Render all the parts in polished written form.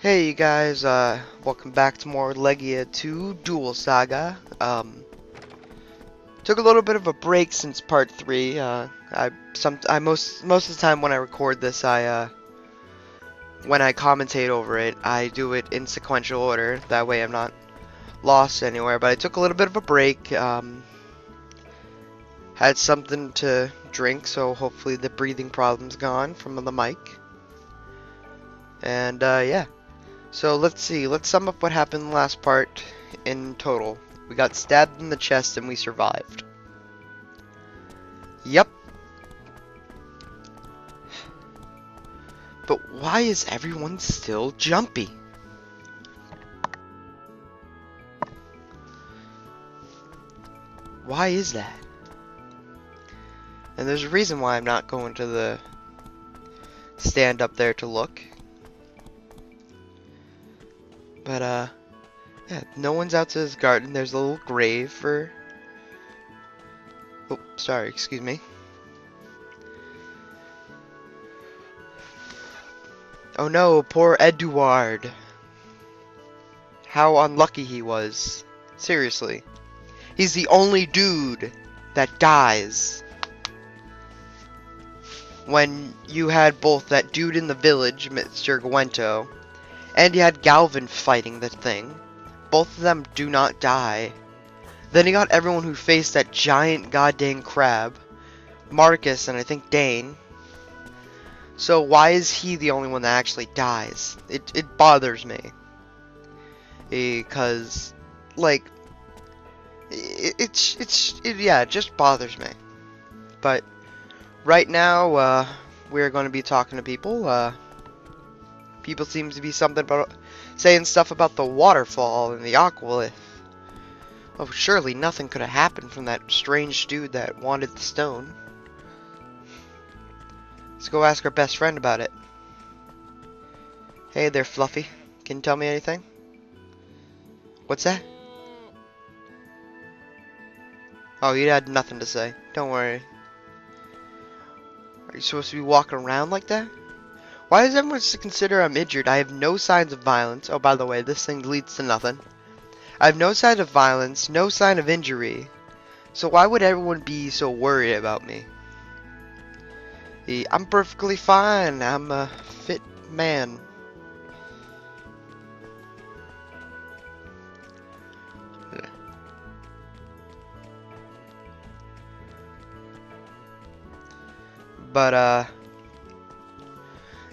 Hey you guys, welcome back to more Legaia 2 Duel Saga. Took a little bit of a break since part 3. Most of the time when I record this, when I commentate over it, I do it in sequential order. That way I'm not lost anywhere. But I took a little bit of a break. Had something to drink, so hopefully the breathing problem's gone from the mic. And yeah. So let's see, let's sum up what happened in the last part in total. We got stabbed in the chest and we survived. Yep. But why is everyone still jumpy? Why is that? And there's a reason why I'm not going to the stand up there to look. But, yeah, no one's out to his garden. There's a little grave for... Oh, sorry, excuse me. Oh no, poor Eduard. How unlucky he was. Seriously. He's the only dude that dies. When you had both that dude in the village, Mr. Gwento, and you had Galvin fighting the thing. Both of them do not die. Then you got everyone who faced that giant goddamn crab. Marcus and I think Dane. So why is he the only one that actually dies? It bothers me. Because, like, it just bothers me. But right now, we're going to be talking to people. People seem to be saying stuff about the waterfall and the Aqualith. Oh, surely nothing could have happened from that strange dude that wanted the stone. Let's go ask our best friend about it. Hey there, Fluffy. Can you tell me anything? What's that? Oh, you had nothing to say. Don't worry. Are you supposed to be walking around like that? Why does everyone consider I'm injured? I have no signs of violence. Oh, by the way, this thing leads to nothing. I have no sign of violence, no sign of injury. So why would everyone be so worried about me? I'm perfectly fine. I'm a fit man. But,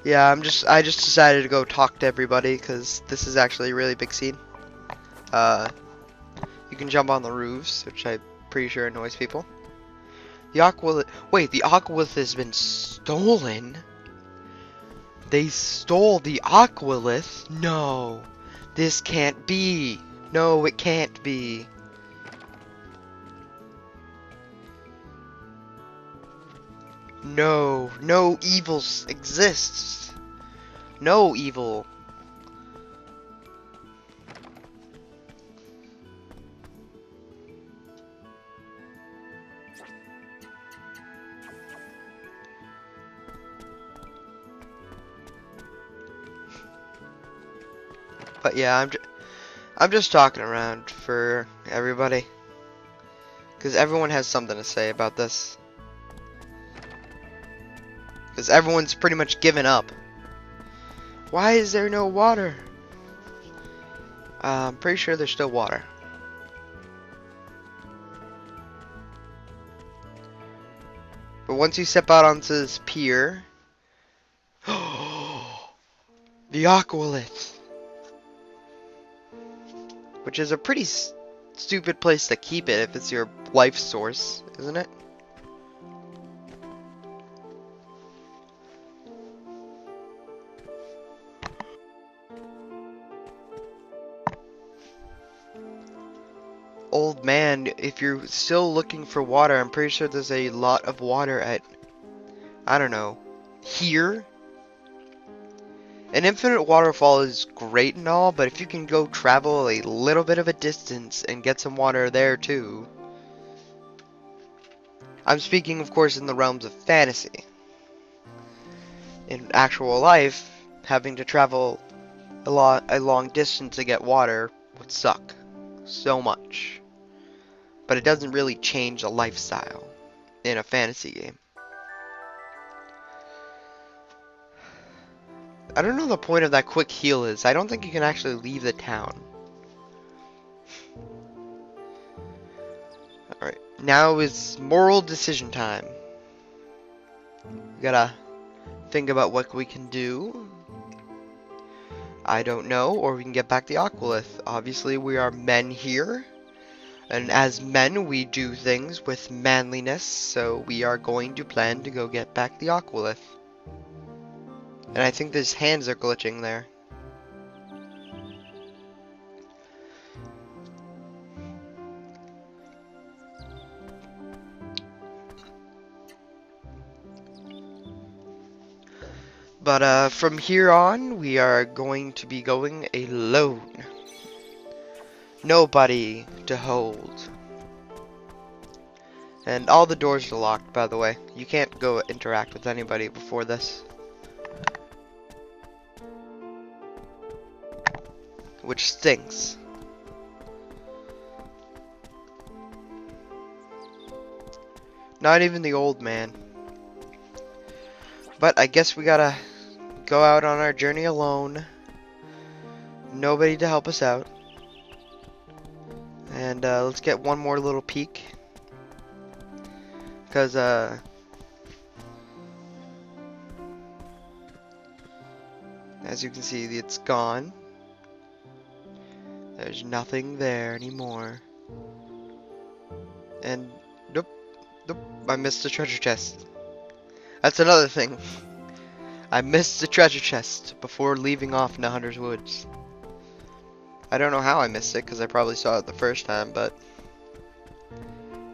yeah, I just decided to go talk to everybody because this is actually a really big scene. You can jump on the roofs, which I'm pretty sure annoys people. The Aqualith has been stolen? They stole the Aqualith? No, this can't be. No, it can't be. No, no evil exists. No evil. But yeah, I'm just talking around for everybody, because everyone has something to say about this. Because everyone's pretty much given up. Why is there no water? I'm pretty sure there's still water. But once you step out onto this pier... The Aqualith! Which is a pretty stupid place to keep it if it's your life source, isn't it? Old man, if you're still looking for water, I'm pretty sure there's a lot of water at, I don't know, here? An infinite waterfall is great and all, but if you can go travel a little bit of a distance and get some water there too. I'm speaking, of course, in the realms of fantasy. In actual life, having to travel a long distance to get water would suck so much. But it doesn't really change the lifestyle in a fantasy game. I don't know the point of that quick heal is. I don't think you can actually leave the town. Alright, now is moral decision time. We gotta think about what we can do. I don't know, or we can get back the Aqualith. Obviously, we are men here. And as men, we do things with manliness, so we are going to plan to go get back the Aqualith. And I think his hands are glitching there. But from here on, we are going to be going alone. Nobody to hold. And all the doors are locked, by the way. You can't go interact with anybody before this. Which stinks. Not even the old man. But I guess we gotta go out on our journey alone. Nobody to help us out. And let's get one more little peek. Because, as you can see, it's gone. There's nothing there anymore. And, nope, I missed the treasure chest. That's another thing. I missed the treasure chest before leaving off in the Hunter's Woods. I don't know how I missed it, because I probably saw it the first time, but...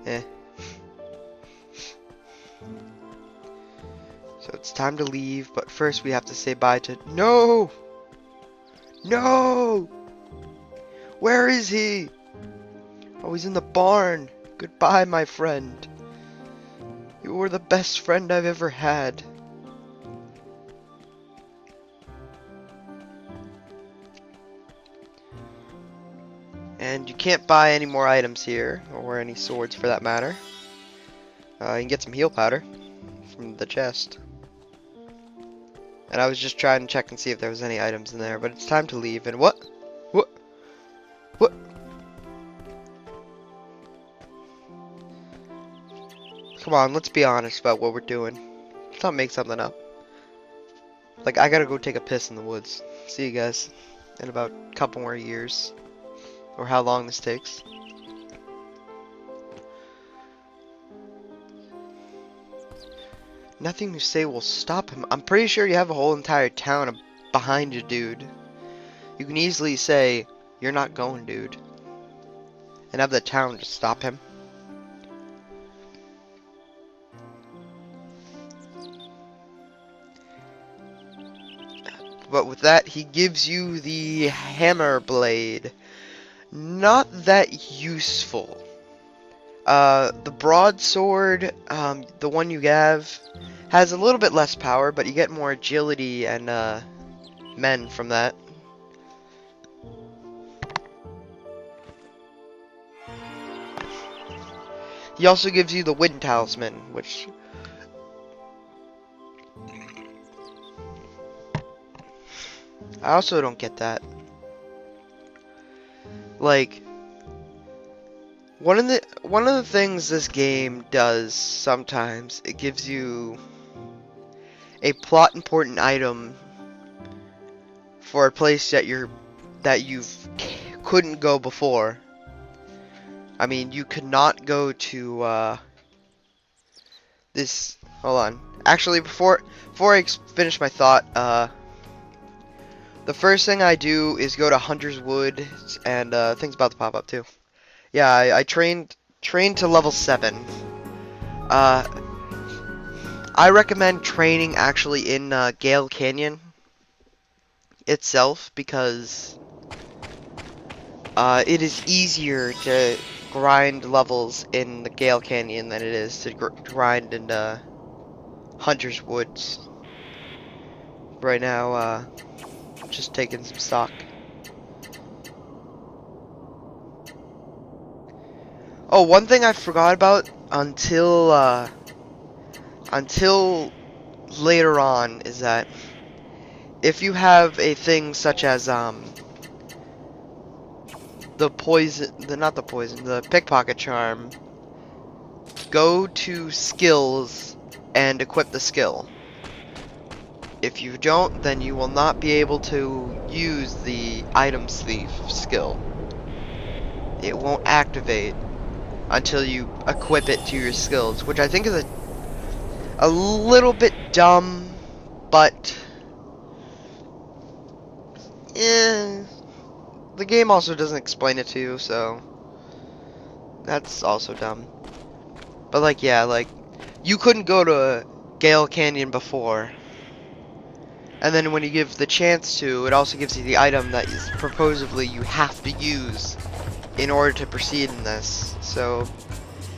So it's time to leave, but first we have to say bye to... No! No! Where is he? Oh, he's in the barn. Goodbye, my friend. You were the best friend I've ever had. And you can't buy any more items here, or any swords for that matter. You can get some heal powder from the chest. And I was just trying to check and see if there was any items in there, but it's time to leave. And what? What? What? Come on, let's be honest about what we're doing. Let's not make something up. Like, I gotta go take a piss in the woods. See you guys in about a couple more years. Or how long this takes. Nothing you say will stop him. I'm pretty sure you have a whole entire town behind you, dude. You can easily say, you're not going, dude. And have the town just stop him. But with that, he gives you the hammer blade. Not that useful. The broadsword, the one you have, has a little bit less power, but you get more agility and men from that. He also gives you the wind talisman, which... I also don't get that. Like, one of the things this game does sometimes, it gives you a plot important item for a place that you couldn't go before. I mean, you could not go to this. Hold on. Actually, before I finish my thought, the first thing I do is go to Hunter's Wood, and things about to pop up too. Yeah, I trained to level 7. I recommend training actually in Gale Canyon itself, because it is easier to grind levels in the Gale Canyon than it is to grind in Hunter's Woods. Right now, just taking some stock. Oh, one thing I forgot about until later on is that if you have a thing such as the pickpocket charm, go to skills and equip the skill. If you don't, then you will not be able to use the item thief skill. It won't activate until you equip it to your skills, which I think is a little bit dumb, but the game also doesn't explain it to you, so that's also dumb. But like, yeah, like, you couldn't go to Gale Canyon before, and then when you give the chance to, it also gives you the item that is supposedly you have to use in order to proceed in this. So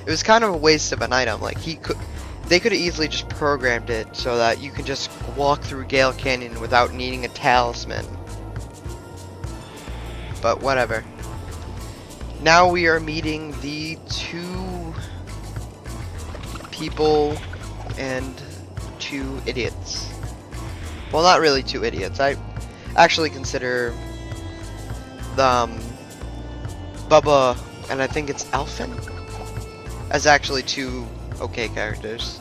it was kind of a waste of an item. Like, they could have easily just programmed it so that you can just walk through Gale Canyon without needing a talisman. But whatever. Now we are meeting the two people and two idiots. Well, not really two idiots. I actually consider Bubba and I think it's Elfin as actually two okay characters.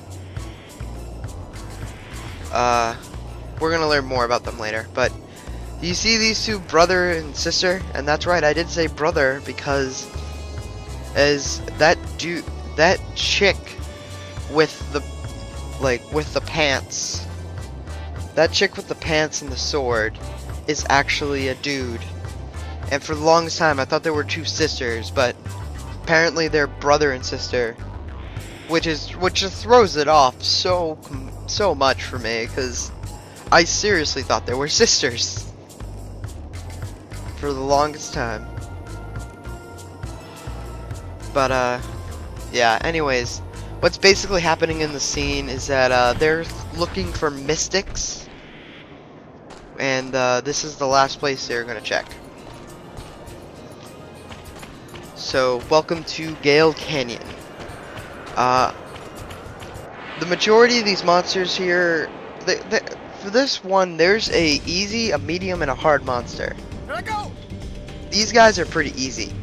We're gonna learn more about them later, but you see these two, brother and sister, and that's right, I did say brother because as that chick with the pants, that chick with the pants and the sword is actually a dude. And for the longest time I thought there were two sisters, but apparently they're brother and sister, which just throws it off so much for me, because I seriously thought they were sisters for the longest time. But yeah, anyways, what's basically happening in the scene is that they're looking for mystics, and this is the last place they're gonna check. So welcome to Gale Canyon. The majority of these monsters here, for this one, there's a easy, a medium, and a hard monster. Here I go. These guys are pretty easy,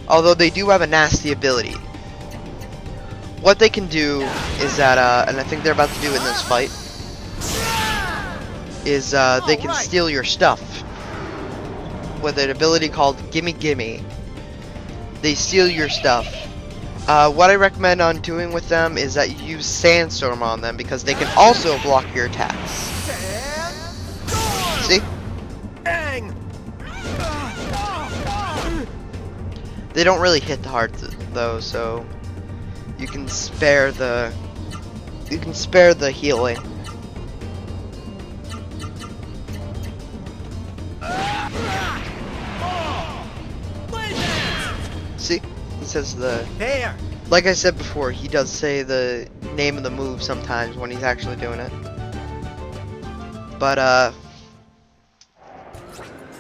although they do have a nasty ability. What they can do is that, and I think they're about to do in this fight, is they can steal your stuff with an ability called Gimme Gimme. They steal your stuff. What I recommend on doing with them is that you use Sandstorm on them, because they can also block your attacks. See? They don't really hit hard though, so you can spare the healing. See? He says like I said before, he does say the name of the move sometimes when he's actually doing it. But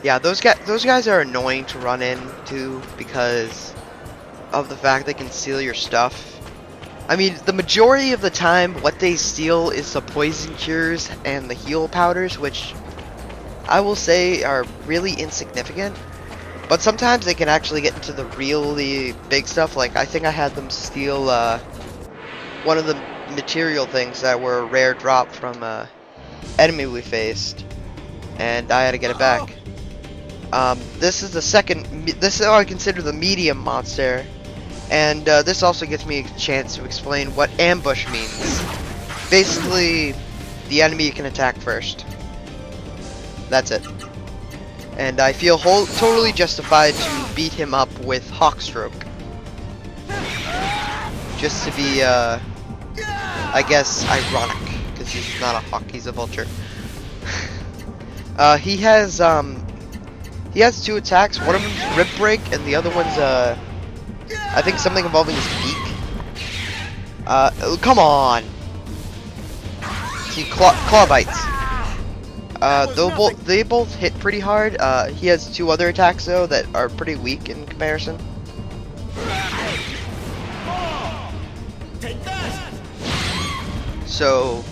yeah, those guys are annoying to run into because of the fact they can steal your stuff. I mean, the majority of the time, what they steal is the poison cures and the heal powders, which I will say are really insignificant. But sometimes they can actually get into the really big stuff. Like, I think I had them steal one of the material things that were a rare drop from an enemy we faced, and I had to get it back. This is the second. This is what I consider the medium monster, and this also gives me a chance to explain what ambush means. Basically, the enemy you can attack first. That's it. And I feel totally justified to beat him up with Hawkstroke. Just to be, I guess, ironic, because he's not a hawk, he's a vulture. He has two attacks. One of them's Rib Break, and the other one's, I think something involving his beak. Come on! See, claw bites. They both hit pretty hard. He has two other attacks though that are pretty weak in comparison. So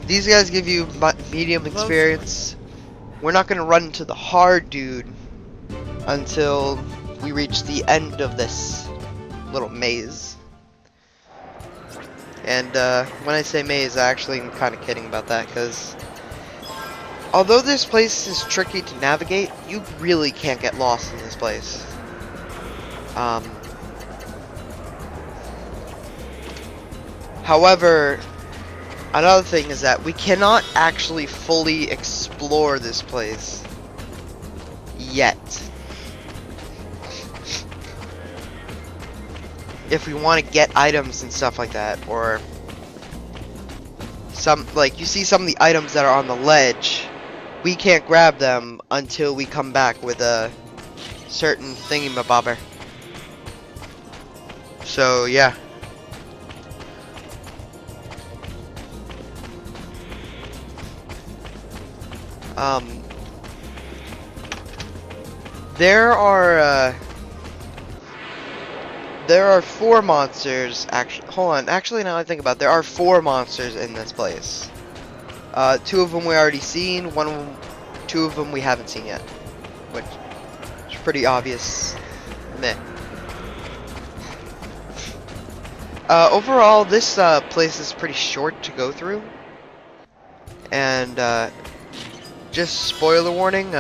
these guys give you medium experience. We're not gonna run into the hard dude until we reach the end of this little maze. And when I say maze, I actually am kind of kidding about that, because although this place is tricky to navigate, you really can't get lost in this place. However, another thing is that we cannot actually fully explore this place yet. If we want to get items and stuff like that, or you see some of the items that are on the ledge, we can't grab them until we come back with a certain thingamabobber. So yeah. There are 4 monsters. Actually, hold on. Actually, now I think about it, there are 4 monsters in this place. 2 of them we already seen. 2 of them we haven't seen yet, which is pretty obvious. Meh. Overall, this place is pretty short to go through, and just spoiler warning.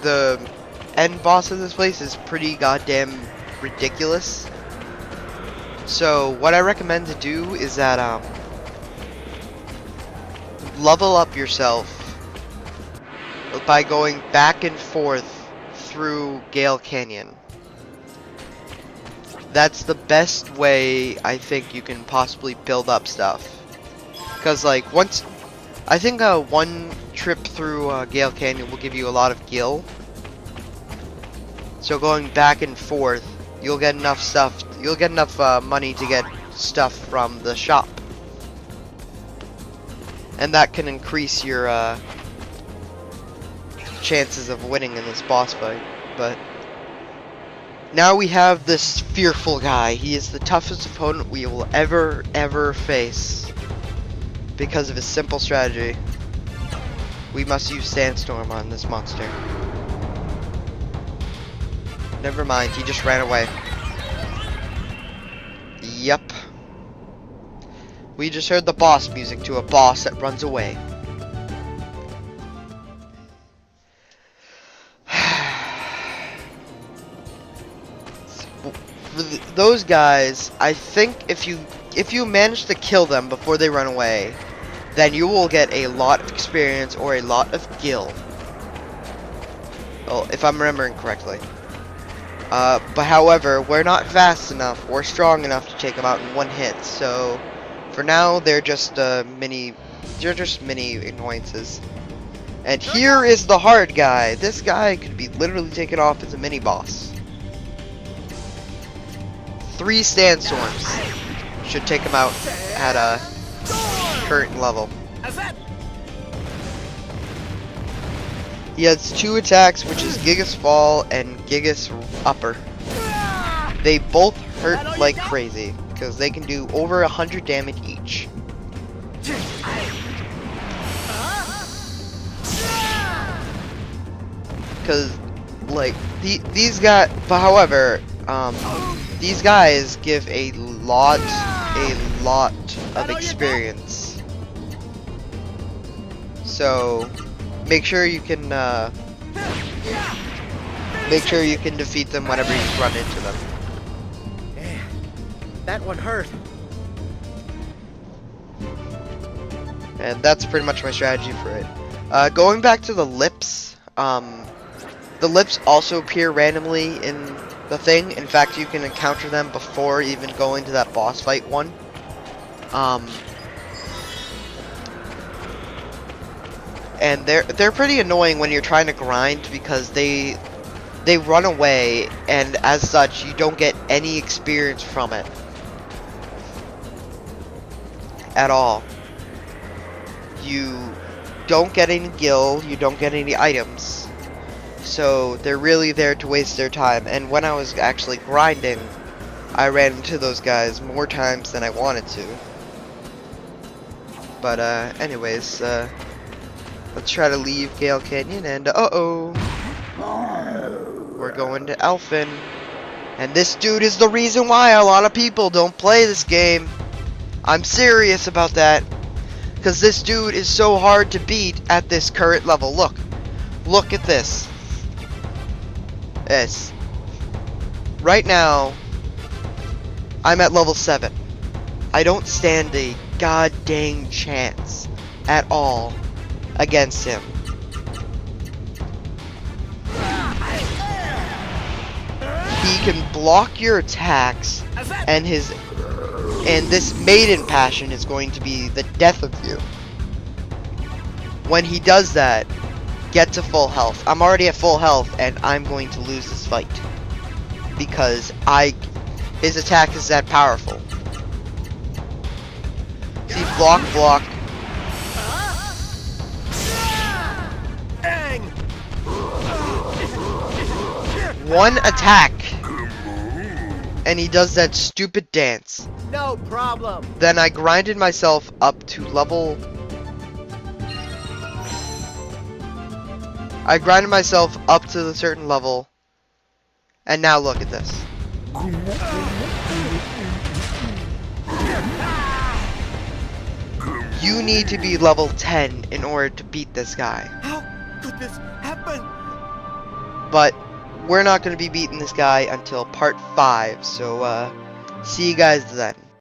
The end boss of this place is pretty goddamn ridiculous. So what I recommend to do is that level up yourself by going back and forth through Gale Canyon. That's the best way I think you can possibly build up stuff. Because like I think one trip through Gale Canyon will give you a lot of gil. So going back and forth, you'll get enough stuff. You'll get enough money to get stuff from the shop, and that can increase your chances of winning in this boss fight. But now we have this fearful guy. He is the toughest opponent we will ever face because of his simple strategy. We must use Sandstorm on this monster. Never mind, he just ran away. Yep. We just heard the boss music to a boss that runs away. For those guys, I think if you manage to kill them before they run away, then you will get a lot of experience or a lot of gil. Well, if I'm remembering correctly. But however, we're not fast enough or strong enough to take them out in one hit, so for now they're just mini annoyances. And here is the hard guy. This guy could be literally taken off as a mini boss. 3 sandstorms should take him out at a current level. He has 2 attacks, which is Gigas Fall and Gigas Upper. They both hurt like crazy, because they can do over 100 damage each. Because, like, these guys, but however, these guys give a lot of experience. So make sure you can defeat them whenever you run into them. Man, that one hurt. And that's pretty much my strategy for it. Going back to the lips, the lips also appear randomly in the thing. In fact, you can encounter them before even going to that boss fight one. And they're pretty annoying when you're trying to grind, because they run away, and as such you don't get any experience from it at all. you don't get any gil, you don't get any items. So they're really there to waste their time. And when I was actually grinding, I ran into those guys more times than I wanted to. But anyways, let's try to leave Gale Canyon, and uh-oh, we're going to Elfin. And this dude is the reason why a lot of people don't play this game. I'm serious about that. Because this dude is so hard to beat at this current level. Look at this. This. Right now, I'm at level 7. I don't stand a god dang chance at all against him. He can block your attacks, and this maiden passion is going to be the death of you. When he does that, get to full health. I'm already at full health, and I'm going to lose this fight because his attack is that powerful. See, block. One attack, and he does that stupid dance. No problem. Then I grinded myself up to level... I grinded myself up to a certain level, and now look at this. You need to be level 10 in order to beat this guy. How could this happen? But we're not going to be beating this guy until part 5, so see you guys then.